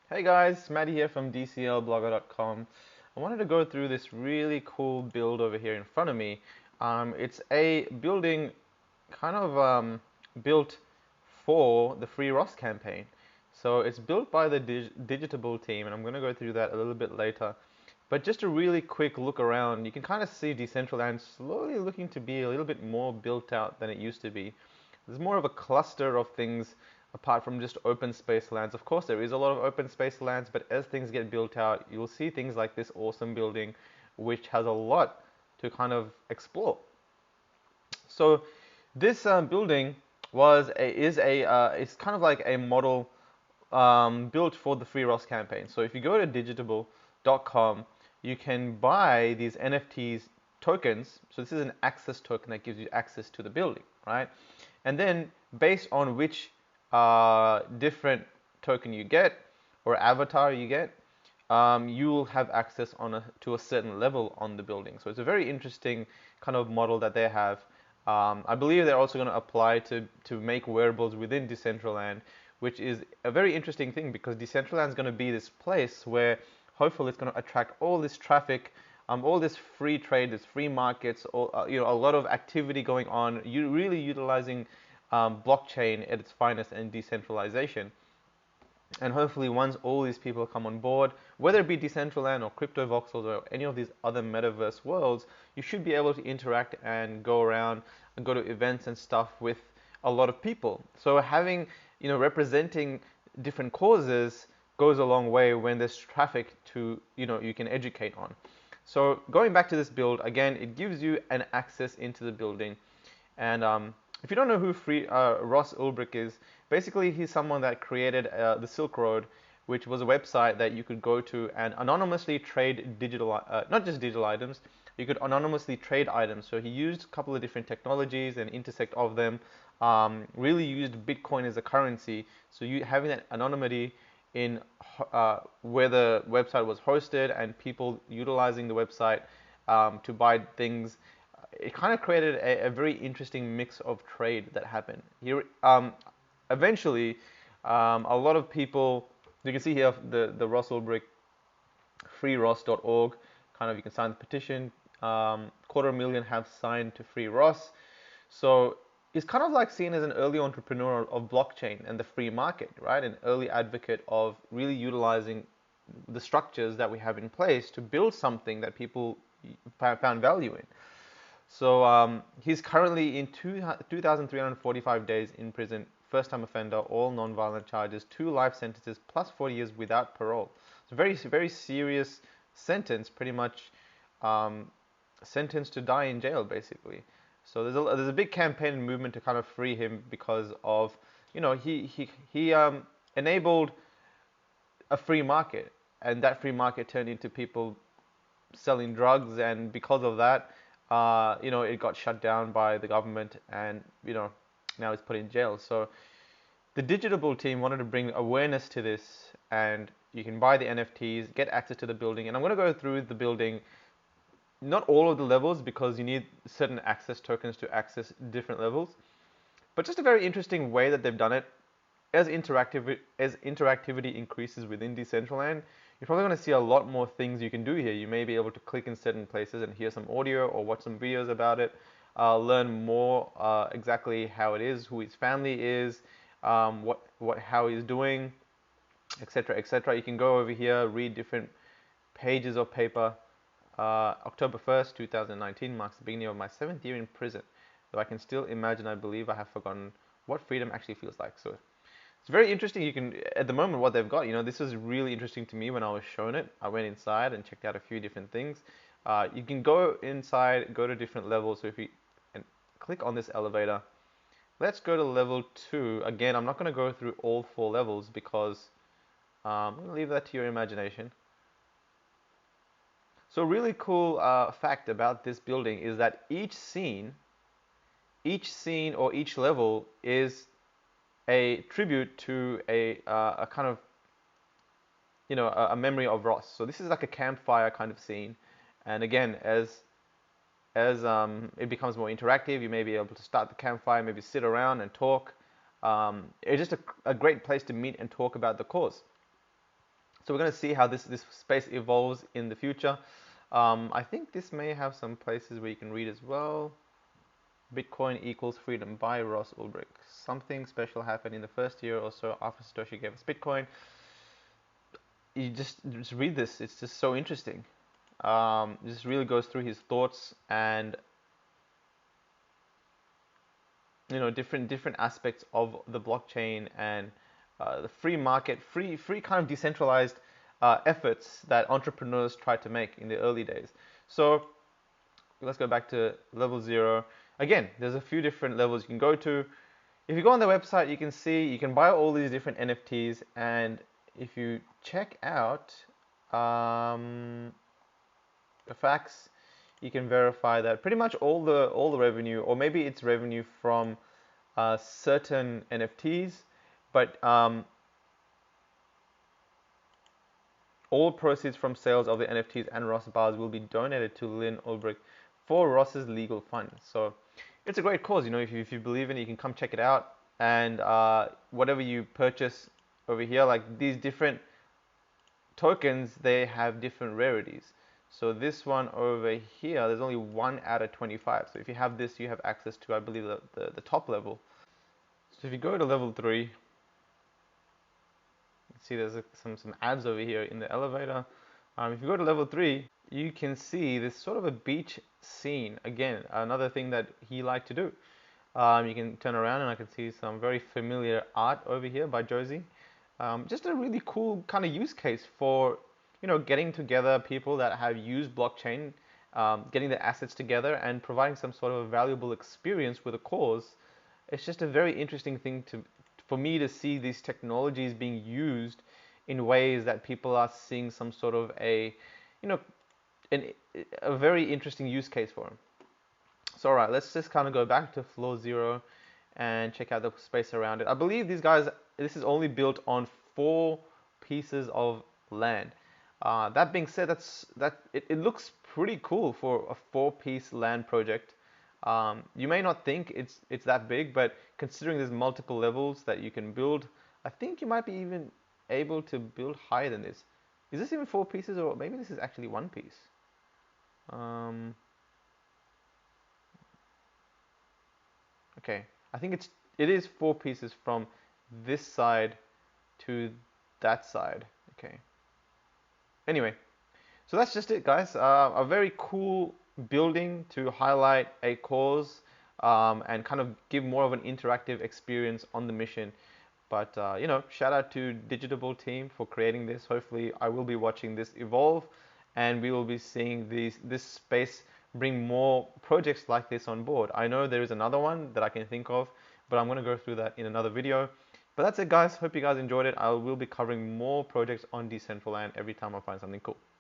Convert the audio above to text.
Hey guys, Maddie here from DCLblogger.com. I wanted to go through this really cool build over here in front of me. It's a building kind of built for the Free Ross campaign. So it's built by the Digitible team, and I'm going to go through that a little bit later. But just a really quick look around, you can kind of see Decentraland slowly looking to be a little bit more built out than it used to be. There's more of a cluster of things apart from just open space lands. Of course, there is a lot of open space lands, but as things get built out, you'll see things like this awesome building, which has a lot to kind of explore. So this building is kind of like a model built for the Free Ross campaign. So if you go to digitable.com, you can buy these NFTs tokens. So this is an access token that gives you access to the building, right? And then based on which different token you get or avatar you get, you will have access to a certain level on the building. So it's a very interesting kind of model that they have. I believe they're also going to apply to make wearables within Decentraland, which is a very interesting thing because Decentraland is going to be this place where hopefully it's going to attract all this traffic, all this free trade, this free markets, a lot of activity going on. You really utilizing blockchain at its finest and decentralization. And hopefully once all these people come on board, whether it be Decentraland or Crypto Voxels or any of these other metaverse worlds, you should be able to interact and go around and go to events and stuff with a lot of people. So having, representing different causes goes a long way when there's traffic to, you can educate on. So going back to this build, again, it gives you an access into the building. And if you don't know who Ross Ulbricht is, basically he's someone that created the Silk Road, which was a website that you could go to and anonymously trade not just digital items, you could anonymously trade items. So he used a couple of different technologies and intersect of them, really used Bitcoin as a currency. So you having that anonymity in where the website was hosted and people utilizing the website to buy things, it kind of created a very interesting mix of trade that happened. Here, eventually, a lot of people, you can see here the Ross Ulbricht freeross.org, kind of you can sign the petition. 250,000 have signed to Free Ross. So he's kind of like seen as an early entrepreneur of blockchain and the free market, right? An early advocate of really utilizing the structures that we have in place to build something that people found value in. So he's currently in 2,345 days in prison, first-time offender, all non-violent charges, 2 life sentences, plus 40 years without parole. It's a very, very serious sentence, pretty much sentenced to die in jail, basically. So there's a big campaign and movement to kind of free him because of, he enabled a free market, and that free market turned into people selling drugs, and because of that, it got shut down by the government, and now he's put in jail. So the Digitable team wanted to bring awareness to this, and you can buy the NFTs, get access to the building, and I'm going to go through the building, not all of the levels because you need certain access tokens to access different levels, but just a very interesting way that they've done it. As interactivity increases within Decentraland, you're probably going to see a lot more things you can do here. You may be able to click in certain places and hear some audio or watch some videos about it, learn more exactly how it is, who his family is, how he's doing, etc., etc. You can go over here, read different pages of paper. October 1st, 2019 marks the beginning of my 7th year in prison. Though I can still imagine, I believe I have forgotten what freedom actually feels like. So it's very interesting. You can, at the moment, what they've got, this was really interesting to me when I was shown it. I went inside and checked out a few different things. You can go inside, go to different levels. So if you and click on this elevator, let's go to level 2. Again, I'm not going to go through all 4 levels because I'm going to leave that to your imagination. So a really cool fact about this building is that each scene or each level is a tribute to a kind of, a memory of Ross. So this is like a campfire kind of scene. And again, as it becomes more interactive, you may be able to start the campfire, maybe sit around and talk. It's just a great place to meet and talk about the cause. So we're going to see how this space evolves in the future. I think this may have some places where you can read as well. Bitcoin equals freedom by Ross Ulbricht. Something special happened in the first year or so after Satoshi gave us Bitcoin. You just read this. It's just so interesting. This really goes through his thoughts and different aspects of the blockchain and the free market, free kind of decentralized efforts that entrepreneurs tried to make in the early days. So let's go back to level 0. Again, there's a few different levels you can go to. If you go on the website, you can see you can buy all these different NFTs, and if you check out the facts, you can verify that pretty much all the revenue, or maybe it's revenue from certain NFTs, but all proceeds from sales of the NFTs and Ross bars will be donated to Lynn Ulbricht for Ross's legal fund. So it's a great cause. If you believe in it, you can come check it out. And whatever you purchase over here, like these different tokens, they have different rarities. So this one over here, there's only 1 out of 25. So if you have this, you have access to, I believe, the top level. So if you go to level 3, see there's some ads over here in the elevator. If you go to level 3, you can see this sort of a beach scene. Again, another thing that he liked to do. You can turn around and I can see some very familiar art over here by Josie. Just a really cool kind of use case for getting together people that have used blockchain, getting their assets together and providing some sort of valuable experience with a cause. It's just a very interesting thing for me to see these technologies being used in ways that people are seeing some sort of a very interesting use case for them. So all right, let's just kind of go back to floor 0 and check out the space around it. I believe these guys, this is only built on 4 pieces of land. That being said, it looks pretty cool for a 4-piece land project. You may not think it's that big, but considering there's multiple levels that you can build, I think you might be even able to build higher than this. Is this even 4 pieces, or maybe this is actually 1 piece? Okay, I think it is 4 pieces from this side to that side. Okay. Anyway, so that's just it, guys. A very cool building to highlight a cause and kind of give more of an interactive experience on the mission. But shout out to Digitible team for creating this. Hopefully, I will be watching this evolve, and we will be seeing this space bring more projects like this on board. I know there is another one that I can think of, but I'm going to go through that in another video. But that's it, guys. Hope you guys enjoyed it. I will be covering more projects on Decentraland every time I find something cool.